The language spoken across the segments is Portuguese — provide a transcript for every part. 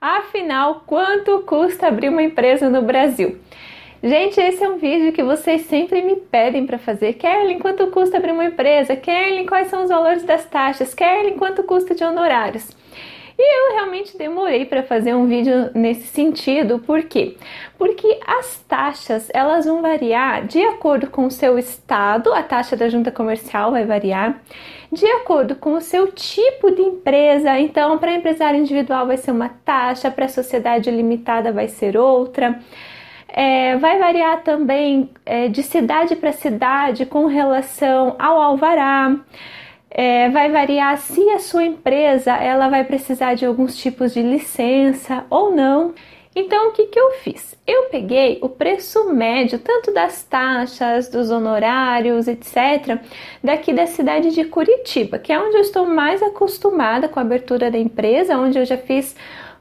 Afinal, quanto custa abrir uma empresa no Brasil? Gente, esse é um vídeo que vocês sempre me pedem para fazer. Kerlin, quanto custa abrir uma empresa? Kerlin, quais são os valores das taxas? Kerlin, quanto custa de honorários? E eu realmente demorei para fazer um vídeo nesse sentido. Por quê? Porque as taxas, elas vão variar de acordo com o seu estado, a taxa da junta comercial vai variar, de acordo com o seu tipo de empresa. Então, para empresário individual vai ser uma taxa, para sociedade limitada vai ser outra. Vai variar também de cidade para cidade com relação ao alvará. Vai variar se a sua empresa ela vai precisar de alguns tipos de licença ou não. Então, o que eu fiz? Eu peguei o preço médio, tanto das taxas, dos honorários, etc., daqui da cidade de Curitiba, que é onde eu estou mais acostumada com a abertura da empresa, onde eu já fiz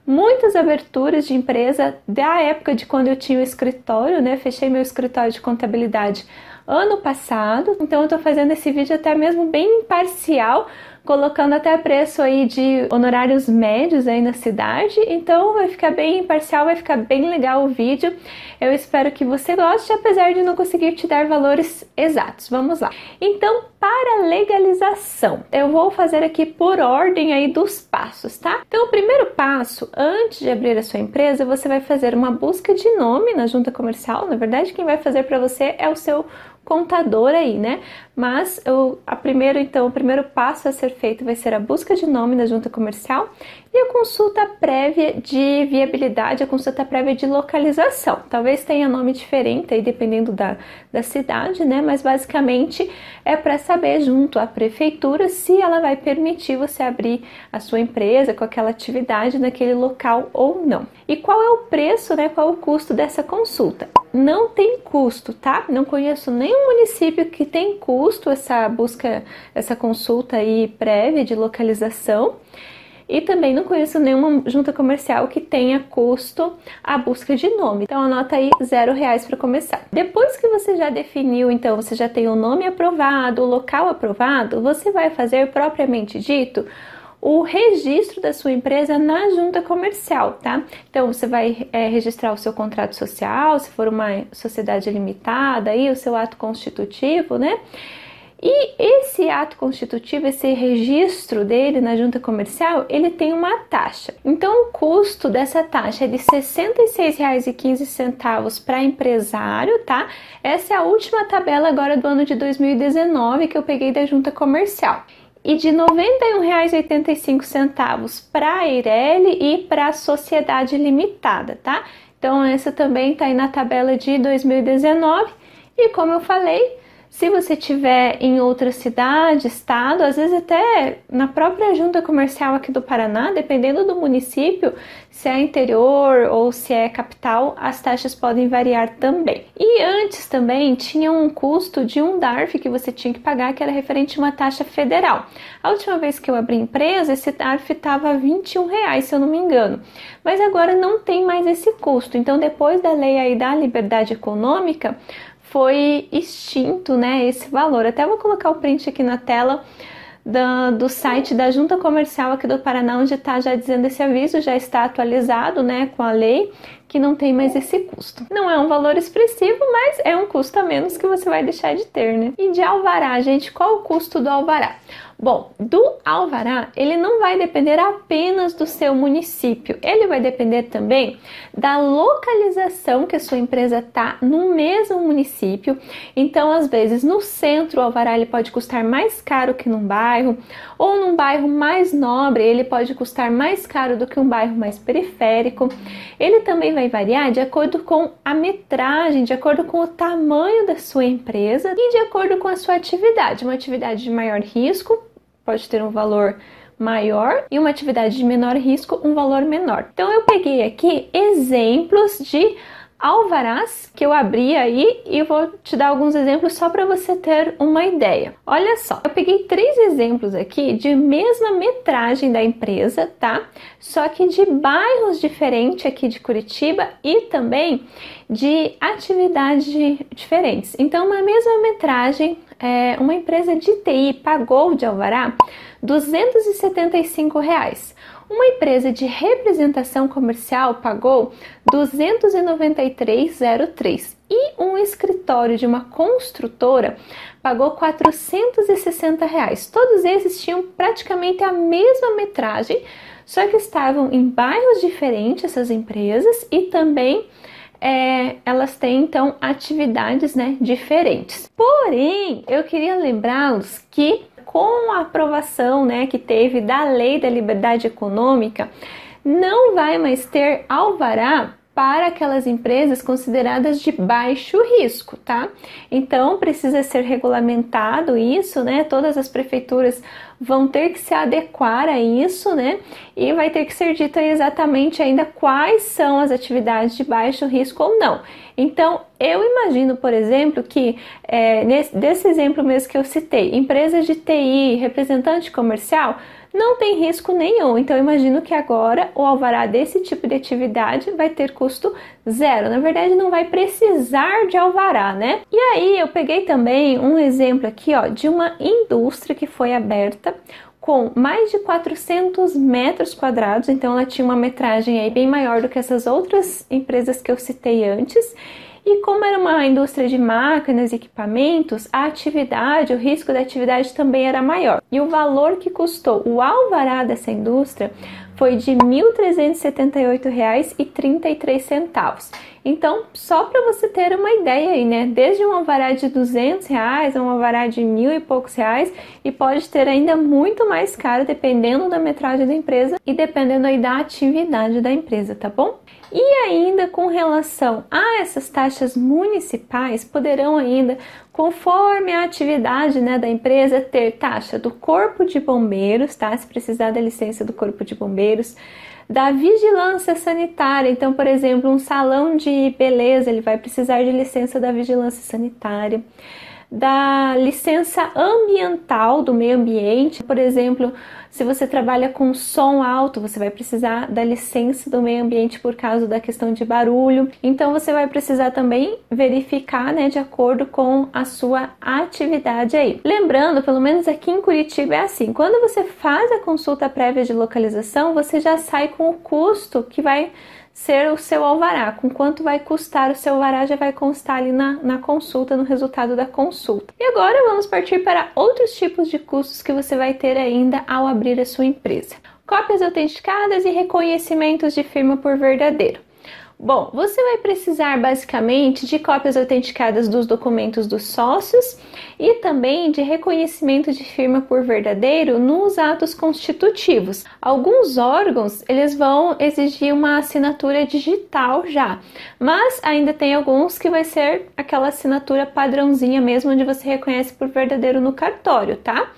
muitas aberturas de empresa da época de quando eu tinha o escritório, né? Fechei meu escritório de contabilidade ano passado, então eu tô fazendo esse vídeo até mesmo bem imparcial, colocando até preço aí de honorários médios aí na cidade, então vai ficar bem imparcial, vai ficar bem legal o vídeo. Eu espero que você goste, apesar de não conseguir te dar valores exatos. Vamos lá. Então, para legalização, eu vou fazer aqui por ordem aí dos passos, tá? Então, o primeiro passo, antes de abrir a sua empresa, você vai fazer uma busca de nome na junta comercial. Na verdade, quem vai fazer para você é o seu contador aí, né? Mas o primeiro passo a ser feito vai ser a busca de nome na junta comercial e a consulta prévia de viabilidade, a consulta prévia de localização. Talvez tenha nome diferente aí dependendo da cidade, né? Mas basicamente é para saber junto à prefeitura se ela vai permitir você abrir a sua empresa com aquela atividade naquele local ou não. E qual é o preço, né? Qual é o custo dessa consulta? Não tem custo, tá? Não conheço nenhum município que tem custo essa busca, essa consulta aí prévia de localização. E também não conheço nenhuma junta comercial que tenha custo a busca de nome. Então anota aí R$0 para começar. Depois que você já definiu, então você já tem o nome aprovado, o local aprovado, você vai fazer propriamente dito o registro da sua empresa na junta comercial, tá? Então você vai registrar o seu contrato social, se for uma sociedade limitada, aí o seu ato constitutivo, né? E esse ato constitutivo, esse registro dele na junta comercial, ele tem uma taxa. Então o custo dessa taxa é de R$ 66,15 para empresário, tá? Essa é a última tabela agora do ano de 2019 que eu peguei da junta comercial. E de R$ 91,85 para a Eireli e para a sociedade limitada, tá? Então essa também tá aí na tabela de 2019 e como eu falei, se você tiver em outra cidade, estado, às vezes até na própria junta comercial aqui do Paraná, dependendo do município, se é interior ou se é capital, as taxas podem variar também. E antes também tinha um custo de um DARF que você tinha que pagar, que era referente a uma taxa federal. A última vez que eu abri empresa, esse DARF estava R$21, se eu não me engano. Mas agora não tem mais esse custo. Então, depois da lei aí da liberdade econômica, foi extinto, né, esse valor. Até vou colocar o print aqui na tela do site da Junta Comercial aqui do Paraná, onde está já dizendo esse aviso, já está atualizado, né, com a lei, que não tem mais esse custo. Não é um valor expressivo, mas é um custo a menos que você vai deixar de ter, né? E de alvará, gente, qual o custo do alvará? Bom, do alvará, ele não vai depender apenas do seu município, ele vai depender também da localização que a sua empresa está no mesmo município. Então, às vezes, no centro, o alvará ele pode custar mais caro que num bairro, ou num bairro mais nobre, ele pode custar mais caro do que um bairro mais periférico. Ele também vai variar de acordo com a metragem, de acordo com o tamanho da sua empresa e de acordo com a sua atividade. Uma atividade de maior risco pode ter um valor maior e uma atividade de menor risco, um valor menor. Então eu peguei aqui exemplos de alvarás que eu abri aí e vou te dar alguns exemplos só para você ter uma ideia. Olha só, eu peguei 3 exemplos aqui de mesma metragem da empresa, tá? Só que de bairros diferentes aqui de Curitiba e também de atividades diferentes. Então, uma mesma metragem, uma empresa de TI pagou de alvará R$ 275. Uma empresa de representação comercial pagou R$ 293,03 e um escritório de uma construtora pagou R$ 460. Todos esses tinham praticamente a mesma metragem, só que estavam em bairros diferentes, essas empresas, e também elas têm então atividades, né, diferentes. Porém, eu queria lembrá-los que com a aprovação, né, que teve da Lei da Liberdade Econômica, não vai mais ter alvará para aquelas empresas consideradas de baixo risco, tá? Então, precisa ser regulamentado isso, né? Todas as prefeituras vão ter que se adequar a isso, né? E vai ter que ser dito exatamente ainda quais são as atividades de baixo risco ou não. Então, eu imagino, por exemplo, que desse exemplo mesmo que eu citei, empresas de TI, representante comercial, não tem risco nenhum. Então, eu imagino que agora o alvará desse tipo de atividade vai ter custo zero. Na verdade, não vai precisar de alvará, né? E aí, eu peguei também um exemplo aqui, ó, de uma indústria que foi aberta com mais de 400 metros quadrados. Então, ela tinha uma metragem aí bem maior do que essas outras empresas que eu citei antes. E como era uma indústria de máquinas e equipamentos, a atividade, o risco da atividade também era maior. E o valor que custou o alvará dessa indústria foi de R$ 1.378,33. Então, só para você ter uma ideia aí, né? Desde um alvará de R$ 200 a um alvará de R$ 1.000 e poucos reais, e pode ter ainda muito mais caro, dependendo da metragem da empresa e dependendo aí da atividade da empresa, tá bom? E ainda com relação a essas taxas municipais, poderão ainda, conforme a atividade, né, da empresa, ter taxa do Corpo de Bombeiros, tá? Se precisar da licença do Corpo de Bombeiros, da vigilância sanitária. Então, por exemplo, um salão de beleza, ele vai precisar de licença da vigilância sanitária, da licença ambiental do meio ambiente. Por exemplo, se você trabalha com som alto, você vai precisar da licença do meio ambiente por causa da questão de barulho. Então, você vai precisar também verificar, né, de acordo com a sua atividade aí. Lembrando, pelo menos aqui em Curitiba é assim, quando você faz a consulta prévia de localização, você já sai com o custo que vai ser o seu alvará, com quanto vai custar o seu alvará já vai constar ali na consulta, no resultado da consulta. E agora vamos partir para outros tipos de custos que você vai ter ainda ao abrir a sua empresa. Cópias autenticadas e reconhecimentos de firma por verdadeiro. Bom, você vai precisar basicamente de cópias autenticadas dos documentos dos sócios e também de reconhecimento de firma por verdadeiro nos atos constitutivos. Alguns órgãos, eles vão exigir uma assinatura digital já, mas ainda tem alguns que vai ser aquela assinatura padrãozinha mesmo, onde você reconhece por verdadeiro no cartório, tá?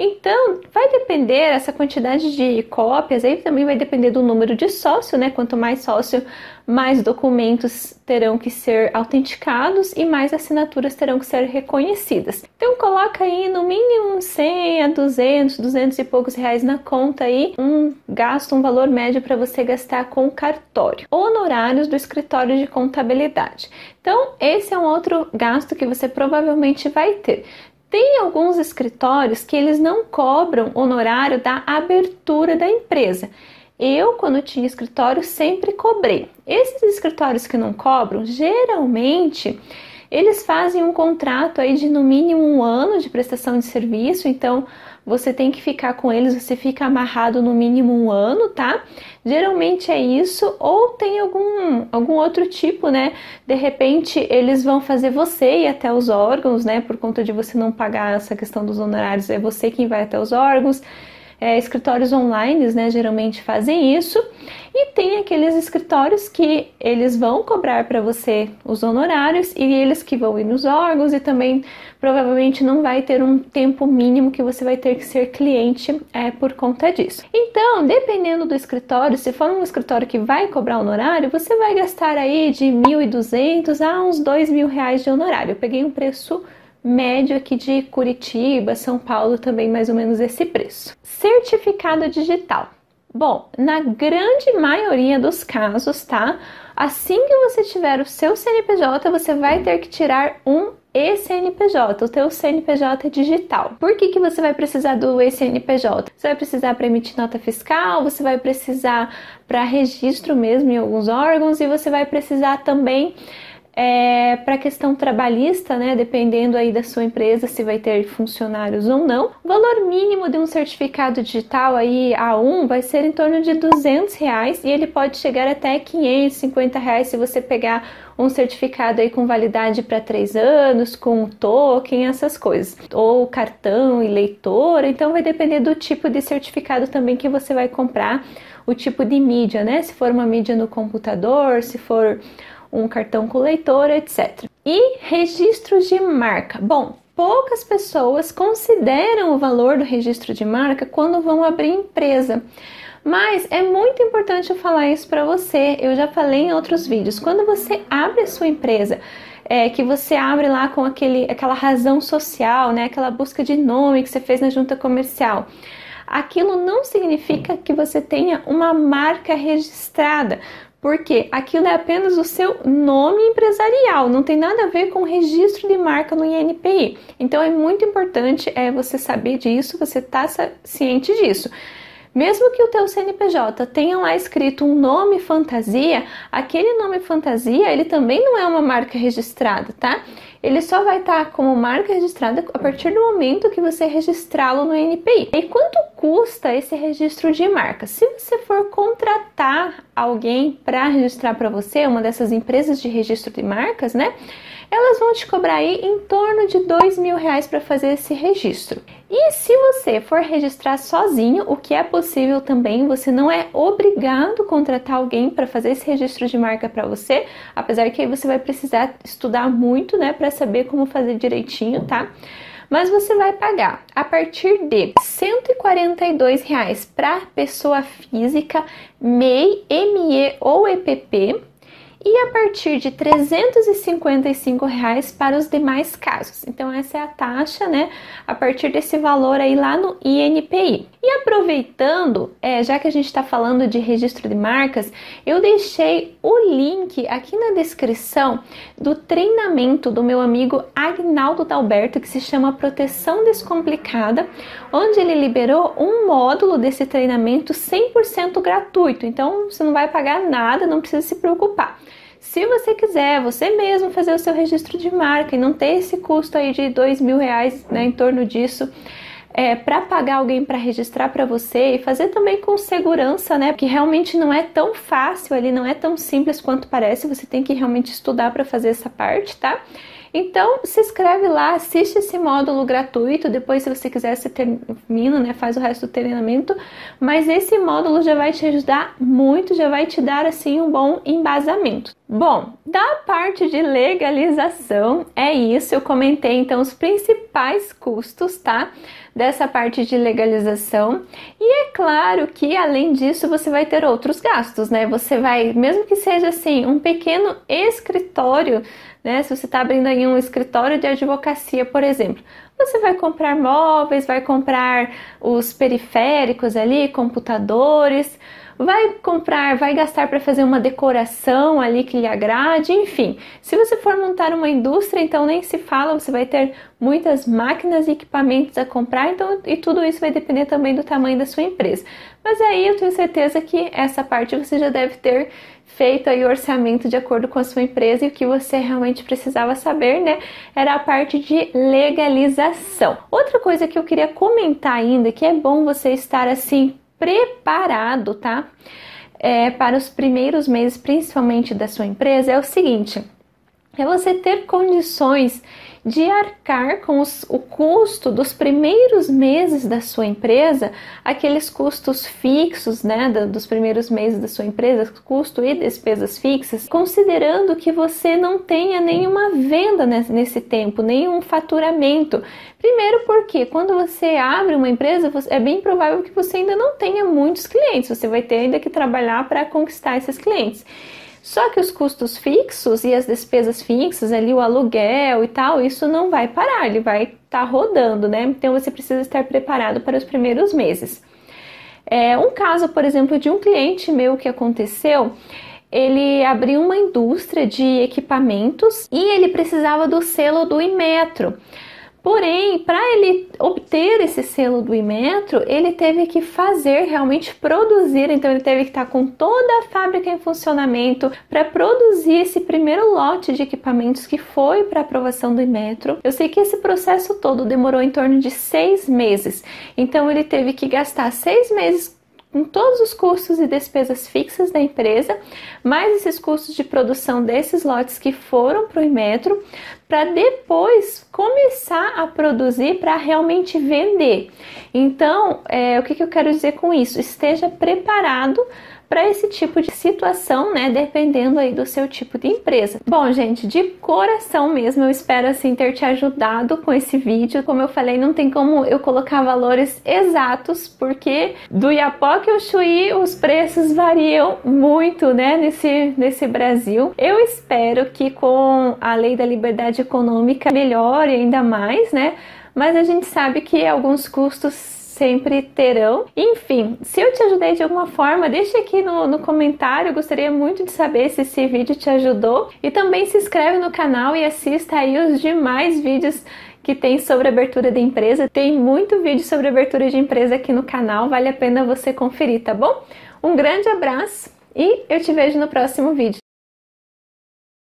Então, vai depender, essa quantidade de cópias aí também vai depender do número de sócio, né? Quanto mais sócio, mais documentos terão que ser autenticados e mais assinaturas terão que ser reconhecidas. Então, coloca aí no mínimo 100 a 200 e poucos reais na conta aí, um valor médio para você gastar com o cartório. Honorários do escritório de contabilidade. Então, esse é um outro gasto que você provavelmente vai ter. Tem alguns escritórios que eles não cobram honorário da abertura da empresa. Eu, quando tinha escritório, sempre cobrei. Esses escritórios que não cobram, geralmente, eles fazem um contrato aí de no mínimo 1 ano de prestação de serviço, então você tem que ficar com eles, você fica amarrado no mínimo 1 ano, tá? Geralmente é isso, ou tem algum outro tipo, né? De repente, eles vão fazer você ir até os órgãos, né? Por conta de você não pagar essa questão dos honorários, é você quem vai até os órgãos. Escritórios online, né, geralmente fazem isso, e tem aqueles escritórios que eles vão cobrar para você os honorários e eles que vão ir nos órgãos, e também provavelmente não vai ter um tempo mínimo que você vai ter que ser cliente por conta disso. Então, dependendo do escritório, se for um escritório que vai cobrar honorário, você vai gastar aí de R$ 1.200 a uns R$ 2.000 de honorário. Eu peguei um preço médio aqui de Curitiba, São Paulo, também mais ou menos esse preço. Certificado digital. Bom, na grande maioria dos casos, tá? Assim que você tiver o seu CNPJ, você vai ter que tirar um CNPJ, o teu CNPJ é digital. Por que que você vai precisar do CNPJ? Você vai precisar para emitir nota fiscal, você vai precisar para registro mesmo em alguns órgãos e você vai precisar também para a questão trabalhista, né, dependendo aí da sua empresa, se vai ter funcionários ou não. O valor mínimo de um certificado digital aí A1 vai ser em torno de R$200 e ele pode chegar até R$550 se você pegar um certificado aí com validade para 3 anos, com token, essas coisas, ou cartão e leitor. Então vai depender do tipo de certificado também que você vai comprar, o tipo de mídia, né, se for uma mídia no computador, se for um cartão com leitor, etc. E registros de marca. Bom, poucas pessoas consideram o valor do registro de marca quando vão abrir empresa. Mas é muito importante eu falar isso para você. Eu já falei em outros vídeos. Quando você abre a sua empresa, que você abre lá com aquela razão social, né, aquela busca de nome que você fez na junta comercial, aquilo não significa que você tenha uma marca registrada, porque aquilo é apenas o seu nome empresarial, não tem nada a ver com o registro de marca no INPI. Então é muito importante você saber disso, você tá ciente disso. Mesmo que o teu CNPJ tenha lá escrito um nome fantasia, aquele nome fantasia, ele também não é uma marca registrada, tá? Ele só vai estar como marca registrada a partir do momento que você registrá-lo no INPI. E quanto custa esse registro de marca? Se você for contratar alguém para registrar para você, uma dessas empresas de registro de marcas, né? Elas vão te cobrar aí em torno de R$2.000 para fazer esse registro. E se você for registrar sozinho, o que é possível também, você não é obrigado a contratar alguém para fazer esse registro de marca para você, apesar que aí você vai precisar estudar muito, né, para saber como fazer direitinho, tá? Mas você vai pagar a partir de R$142 para pessoa física, MEI, ME ou EPP, e a partir de R$355 para os demais casos. Então essa é a taxa, né, a partir desse valor aí lá no INPI. E aproveitando, já que a gente está falando de registro de marcas, eu deixei o link aqui na descrição do treinamento do meu amigo Agnaldo Dalberto, que se chama Proteção Descomplicada, onde ele liberou um módulo desse treinamento 100% gratuito. Então você não vai pagar nada, não precisa se preocupar. Se você quiser você mesmo fazer o seu registro de marca e não ter esse custo aí de R$2.000, né, em torno disso, para pagar alguém para registrar para você e fazer também com segurança, né, porque realmente não é tão fácil ali, não é tão simples quanto parece, você tem que realmente estudar para fazer essa parte, tá? Então, se inscreve lá, assiste esse módulo gratuito, depois se você quiser, você termina, né, faz o resto do treinamento, mas esse módulo já vai te ajudar muito, já vai te dar, assim, um bom embasamento. Bom, da parte de legalização, é isso, eu comentei, então, os principais custos, tá, dessa parte de legalização, e é claro que, além disso, você vai ter outros gastos, né, você vai, mesmo que seja, assim, um pequeno escritório, né? Se você está abrindo aí um escritório de advocacia, por exemplo, você vai comprar móveis, vai comprar os periféricos ali, computadores, vai gastar para fazer uma decoração ali que lhe agrade, enfim. Se você for montar uma indústria, então nem se fala, você vai ter muitas máquinas e equipamentos a comprar, então, e tudo isso vai depender também do tamanho da sua empresa. Mas aí eu tenho certeza que essa parte você já deve ter feito aí o orçamento de acordo com a sua empresa, e o que você realmente precisava saber, né, era a parte de legalização. Outra coisa que eu queria comentar ainda, que é bom você estar assim preparado, tá? Para os primeiros meses, principalmente da sua empresa, é o seguinte: é você ter condições de arcar com o custo dos primeiros meses da sua empresa, aqueles custos fixos, né, dos primeiros meses da sua empresa, custo e despesas fixas, considerando que você não tenha nenhuma venda nesse tempo, nenhum faturamento. Primeiro porque quando você abre uma empresa, é bem provável que você ainda não tenha muitos clientes, você vai ter ainda que trabalhar para conquistar esses clientes. Só que os custos fixos e as despesas fixas, ali o aluguel e tal, isso não vai parar, ele vai estar rodando, né? Então você precisa estar preparado para os primeiros meses. Um caso, por exemplo, de um cliente meu que aconteceu, ele abriu uma indústria de equipamentos e ele precisava do selo do Inmetro. Porém, para ele obter esse selo do Inmetro, ele teve que realmente produzir, então ele teve que estar com toda a fábrica em funcionamento para produzir esse primeiro lote de equipamentos que foi para aprovação do Inmetro. Eu sei que esse processo todo demorou em torno de 6 meses, então ele teve que gastar 6 meses com todos os custos e despesas fixas da empresa, mais esses custos de produção desses lotes que foram para o Inmetro, para depois começar a produzir para realmente vender. Então, o que eu quero dizer com isso? Esteja preparado para esse tipo de situação, né, dependendo aí do seu tipo de empresa. Bom, gente, de coração mesmo, eu espero assim ter te ajudado com esse vídeo. Como eu falei, não tem como eu colocar valores exatos, porque do Iapoque ao Chuí os preços variam muito, né, nesse Brasil. Eu espero que com a lei da liberdade econômica melhore ainda mais, né, mas a gente sabe que alguns custos sempre terão. Enfim, se eu te ajudei de alguma forma, deixa aqui no comentário, eu gostaria muito de saber se esse vídeo te ajudou. E também se inscreve no canal e assista aí os demais vídeos que tem sobre abertura de empresa. Tem muito vídeo sobre abertura de empresa aqui no canal, vale a pena você conferir, tá bom? Um grande abraço e eu te vejo no próximo vídeo.